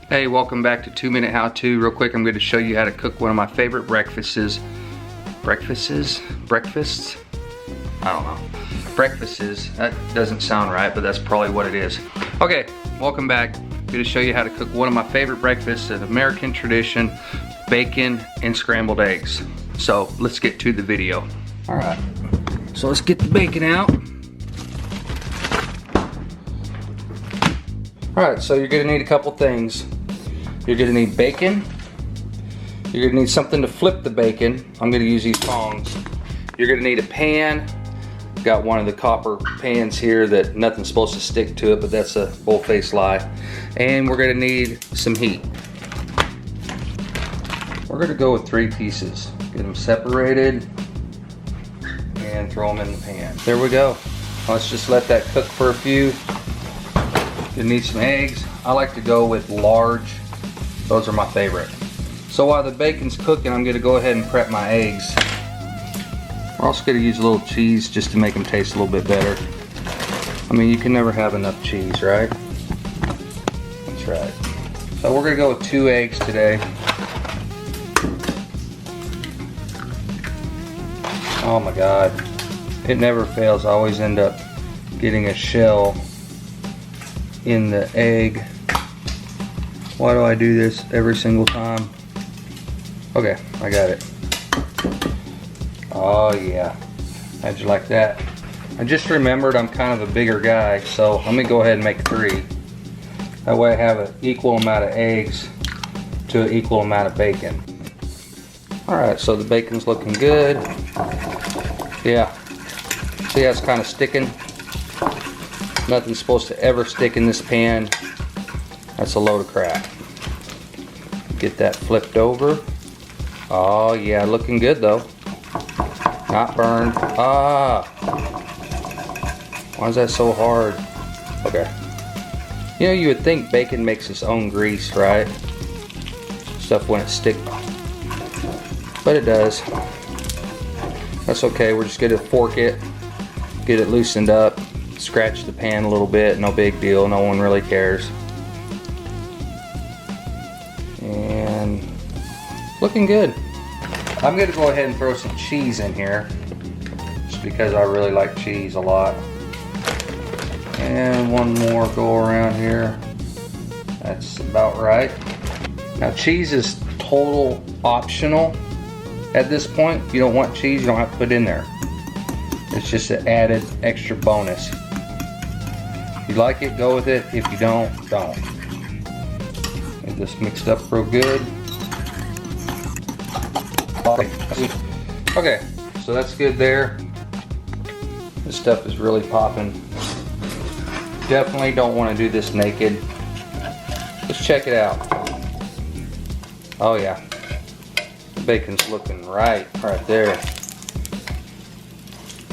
Hey, welcome back to 2 Minute How To. Real quick, I'm going to show you how to cook one of my favorite breakfasts? Breakfasts? I don't know. Breakfasts, that doesn't sound right, but that's probably what it is. Okay, welcome back. I'm going to show you how to cook one of my favorite breakfasts, an American tradition, bacon and scrambled eggs. So let's get to the video. All right, so let's get the bacon out. All right, so you're going to need a couple things. You're going to need bacon. You're going to need something to flip the bacon. I'm going to use these tongs. You're going to need a pan. Got one of the copper pans here that nothing's supposed to stick to it, but that's a bold-faced lie. And we're going to need some heat. We're going to go with 3 pieces. Get them separated and throw them in the pan. There we go. Let's just let that cook for a few. You need some eggs. I like to go with large. Those are my favorite. So while the bacon's cooking, I'm gonna go ahead and prep my eggs. We're also gonna use a little cheese just to make them taste a little bit better. I mean, you can never have enough cheese, right? That's right. So we're gonna go with 2 eggs today. Oh my God. It never fails. I always end up getting a shell in the egg. Why do I do this every single time? Okay, I got it. Oh yeah, how'd you like that? I just remembered I'm kind of a bigger guy, so let me go ahead and make 3. That way I have an equal amount of eggs to an equal amount of bacon. Alright, so the bacon's looking good. Yeah, see how it's kind of sticking? Nothing's supposed to ever stick in this pan. That's a load of crap. Get that flipped over. Oh yeah, looking good though. Not burned. Ah! Why is that so hard? Okay. You know, you would think bacon makes its own grease, right? Stuff when it sticks. But it does. That's okay, we're just gonna fork it, get it loosened up, scratch the pan a little bit, no big deal, no one really cares. And looking good. I'm going to go ahead and throw some cheese in here just because I really like cheese a lot. And one more go around here. That's about right. Now cheese is total optional at this point. If you don't want cheese, you don't have to put it in there. It's just an added extra bonus. If you like it, go with it. If you don't, don't. Get this mixed up real good. Okay, so that's good there. This stuff is really popping. Definitely don't want to do this naked. Let's check it out. Oh yeah, the bacon's looking right there.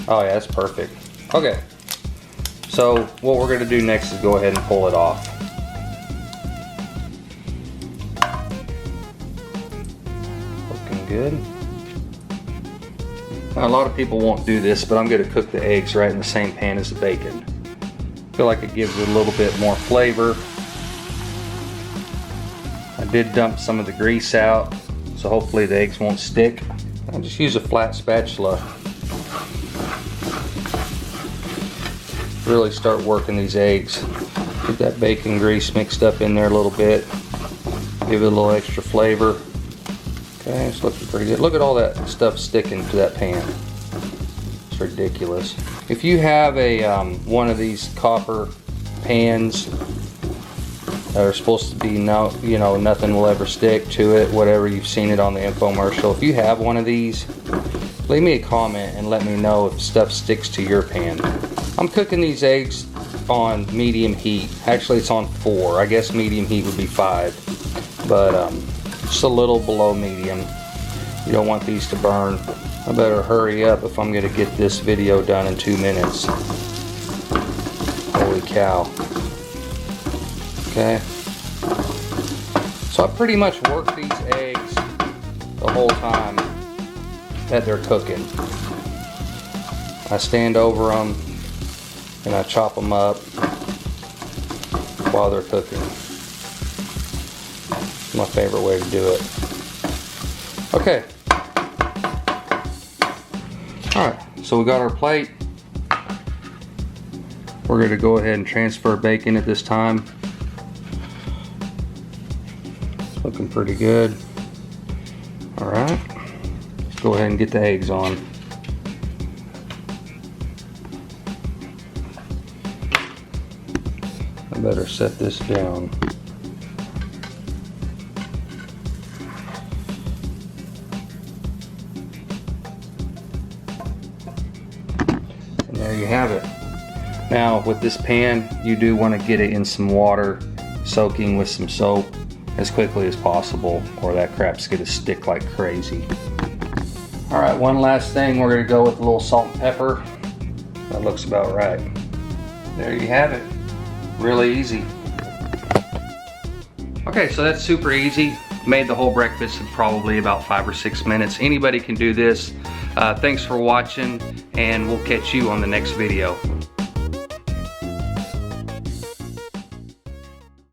Oh yeah, that's perfect. Okay, so what we're gonna do next is go ahead and pull it off. Looking good. Now, a lot of people won't do this, but I'm gonna cook the eggs right in the same pan as the bacon. I feel like it gives it a little bit more flavor. I did dump some of the grease out, so hopefully the eggs won't stick. I'll just use a flat spatula. Really start working these eggs. Get that bacon grease mixed up in there a little bit. Give it a little extra flavor. Okay, it's looking pretty good. Look at all that stuff sticking to that pan. It's ridiculous. If you have a one of these copper pans that are supposed to be nothing will ever stick to it, whatever, you've seen it on the infomercial. If you have one of these, leave me a comment and let me know if stuff sticks to your pan. I'm cooking these eggs on medium heat. Actually, it's on 4. I guess medium heat would be 5, but just a little below medium. You don't want these to burn. I better hurry up if I'm gonna get this video done in 2 minutes. Holy cow. Okay. So I pretty much work these eggs the whole time that they're cooking. I stand over them and I chop them up while they're cooking. My favorite way to do it. Okay. Alright, so we got our plate. We're going to go ahead and transfer bacon at this time. It's looking pretty good. Alright, let's go ahead and get the eggs on. I better set this down. And there you have it. Now with this pan, you do want to get it in some water, soaking with some soap as quickly as possible, or that crap's gonna stick like crazy. Alright, one last thing, we're gonna go with a little salt and pepper. That looks about right. There you have it. Really easy. Okay, so that's super easy. Made the whole breakfast in probably about 5 or 6 minutes. Anybody can do this. Thanks for watching, and we'll catch you on the next video.